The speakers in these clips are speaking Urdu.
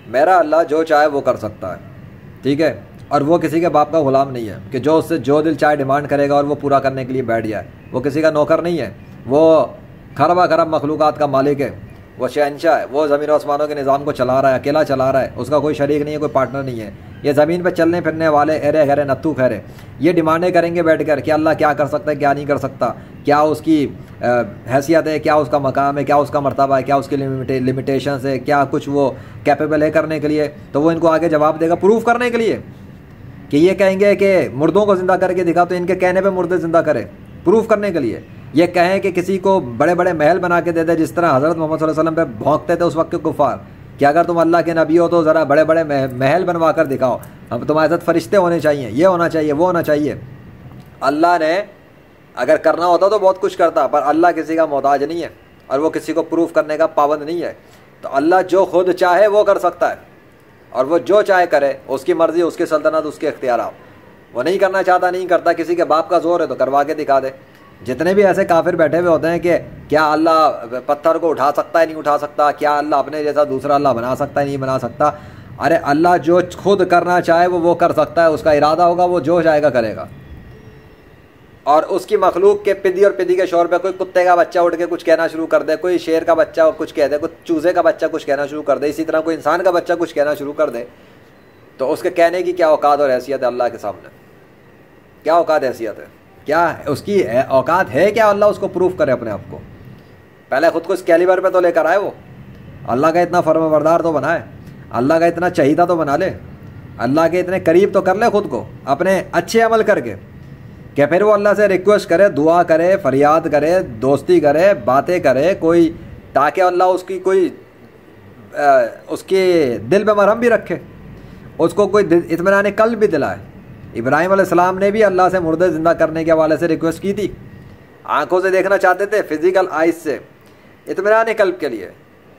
میرا اللہ جو چاہے وہ کر سکتا ہے، ٹھیک ہے، اور وہ کسی کے باپ کا غلام نہیں ہے کہ جو اس سے جو دل چاہے ڈیمانڈ کرے گا اور وہ پورا کرنے کے لیے بیٹھ جائے۔ وہ کسی کا نوکر نہیں ہے، وہ خربہ خرب مخلوقات کا مالک ہے، وہ شہنشاہ ہے، وہ زمین و آسمانوں کے نظام کو چلا رہا ہے، اکیلا چلا رہا ہے، اس کا کوئی شریک نہیں ہے، کوئی پارٹنر نہیں ہے۔ یہ زمین پہ چلنے پھرنے والے ایرے غیرے نتو خیرے یہ ڈیمانڈیں کریں گے بیٹھ کر کہ اللہ کیا کر سکتا ہے، کیا نہیں کر سکتا، کیا اس کی حیثیت ہے، کیا اس کا مقام ہے، کیا اس کا مرتبہ ہے، کیا اس کی لمیٹیشنز ہے، کیا کچھ وہ کیپیبل ہے کرنے کے لیے۔ تو وہ ان کو آگے جواب دے گا پروف کرنے کے لیے کہ یہ کہیں گے کہ مردوں کو زندہ کر کے دکھا، تو ان کے کہنے پہ مردے زندہ کرے پروف کرنے کے لیے۔ یہ کہیں کہ کسی کو بڑے بڑے محل بنا کے دے دے، جس طرح حضرت محمد صلی اللہ علیہ وسلم پہ بھونکتے تھے اس وقت کے کفار کہ اگر تم اللہ کے نبی ہو تو ذرا بڑے بڑے محل بنوا کر دکھاؤ، ہم تمہارے ساتھ فرشتے ہونے چاہیے، یہ ہونا چاہیے، وہ ہونا چاہیے۔ اللہ نے اگر کرنا ہوتا تو بہت کچھ کرتا، پر اللہ کسی کا محتاج نہیں ہے اور وہ کسی کو پروف کرنے کا پابند نہیں ہے۔ تو اللہ جو خود چاہے وہ کر سکتا ہے، اور وہ جو چاہے کرے، اس کی مرضی، اس کی سلطنت، اس کے اختیارات۔ وہ نہیں کرنا چاہتا نہیں کرتا، کسی کے باپ کا زور ہے تو کروا کے دکھا دے۔ جتنے بھی ایسے کافر بیٹھے ہوئے ہوتے ہیں کہ کیا اللہ پتھر کو اٹھا سکتا ہے نہیں اٹھا سکتا، کیا اللہ اپنے جیسا دوسرا اللہ بنا سکتا ہے نہیں بنا سکتا، ارے اللہ جو خود کرنا چاہے وہ کر سکتا ہے، اس کا ارادہ ہوگا، وہ جو چاہے گا کرے گا۔ اور اس کی مخلوق کے پدی اور پدی کے شور پہ کوئی کتے کا بچہ اٹھ کے کچھ کہنا شروع کر دے، کوئی شیر کا بچہ کچھ کہہ دے، کوئی چوزے کا بچہ کچھ کہنا شروع کر دے، اسی طرح کوئی انسان کا بچہ کچھ کہنا شروع کر دے، تو اس کے کہنے کی کیا اوقات اور حیثیت ہے اللہ کے سامنے؟ کیا اوقات حیثیت ہے؟ کیا اس کی اوقات ہے کیا اللہ اس کو پروف کرے اپنے آپ کو؟ پہلے خود کو اس کیلیبر پہ تو لے کر آئے، وہ اللہ کا اتنا فرما بردار تو بنائے، اللہ کا اتنا چہیتا تو بنا لے، اللہ کے اتنے قریب تو کر لے خود کو اپنے اچھے عمل کر کے، کہ پھر وہ اللہ سے ریکویسٹ کرے، دعا کرے، فریاد کرے، دوستی کرے، باتیں کرے کوئی، تاکہ اللہ اس کی کوئی اس کے دل پہ مرہم بھی رکھے، اس کو کوئی اطمینان قلب بھی دلائے۔ ابراہیم علیہ السلام نے بھی اللہ سے مردے زندہ کرنے کے حوالے سے ریکویسٹ کی تھی، آنکھوں سے دیکھنا چاہتے تھے، فزیکل آئیز سے، اطمینان قلب کے لیے،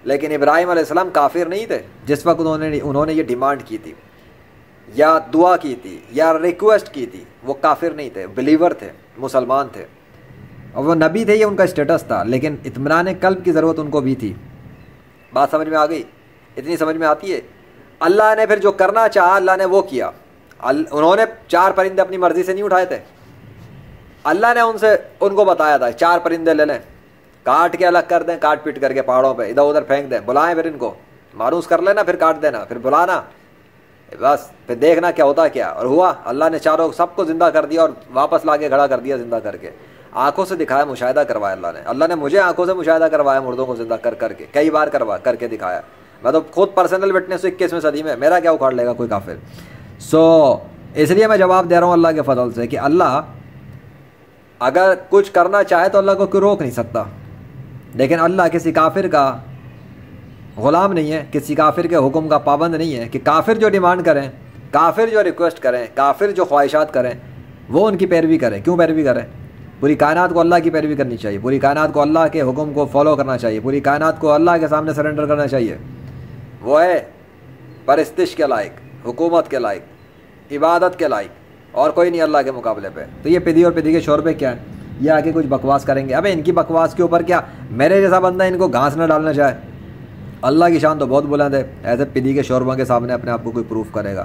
لیکن ابراہیم علیہ السلام کافر نہیں تھے جس وقت انہوں نے یہ ڈیمانڈ کی تھی یا دعا کی تھی یا ریکویسٹ کی تھی، وہ کافر نہیں تھے، بلیور تھے، مسلمان تھے، اور وہ نبی تھے، یہ ان کا اسٹیٹس تھا، لیکن اطمینان قلب کی ضرورت ان کو بھی تھی۔ بات سمجھ میں آ گئی؟ اتنی سمجھ میں آتی ہے؟ اللہ نے پھر جو کرنا چاہا اللہ نے وہ کیا۔ انہوں نے 4 پرندے اپنی مرضی سے نہیں اٹھائے تھے، اللہ نے ان کو بتایا تھا 4 پرندے لے لیں، کاٹ کے الگ کر دیں، کاٹ پیٹ کر کے پہاڑوں پہ ادھر ادھر پھینک دیں، بلائیں پھر ان کو مانوس کر لینا، پھر کاٹ دینا، پھر بلانا، بس پھر دیکھنا کیا ہوتا کیا۔ اور ہوا، اللہ نے چاروں سب کو زندہ کر دیا اور واپس لا کے کھڑا کر دیا زندہ کر کے، آنکھوں سے دکھایا، مشاہدہ کروایا اللہ نے مجھے آنکھوں سے مشاہدہ کروایا، مردوں کو زندہ کر کے کئی بار کر کے دکھایا۔ میں تو خود پرسنل وٹنس 21ویں صدی میں، میرا کیا اکھاڑ لے گا کوئی کافر؟ اس لیے میں جواب دے رہا ہوں اللہ کے فضل سے کہ اللہ اگر کچھ کرنا چاہے تو اللہ کو کوئی روک نہیں سکتا، لیکن اللہ کسی کافر کا غلام نہیں ہے، کسی کافر کے حکم کا پابند نہیں ہے کہ کافر جو ڈیمانڈ کریں، کافر جو ریکویسٹ کریں، کافر جو خواہشات کریں وہ ان کی پیروی کریں۔ کیوں پیروی کریں؟ پوری کائنات کو اللہ کی پیروی کرنی چاہیے، پوری کائنات کو اللہ کے حکم کو فالو کرنا چاہیے، پوری کائنات کو اللہ کے سامنے سرنڈر کرنا چاہیے۔ وہ ہے پرستش کے لائق، حکومت کے لائق، عبادت کے لائق، اور کوئی نہیں اللہ کے مقابلے پہ۔ تو یہ پدی اور پدی کے شور پہ کیا ہے؟ یہ آگے کچھ بکواس کریں گے، ابے ان کی بکواس کے اوپر کیا میرے جیسا بندہ ان کو گھاس نہ ڈالنا چاہے؟ اللہ کی شان تو بہت بلند ہے، ایسے پدی کے شوربوں کے سامنے اپنے آپ کو کوئی پروف کرے گا؟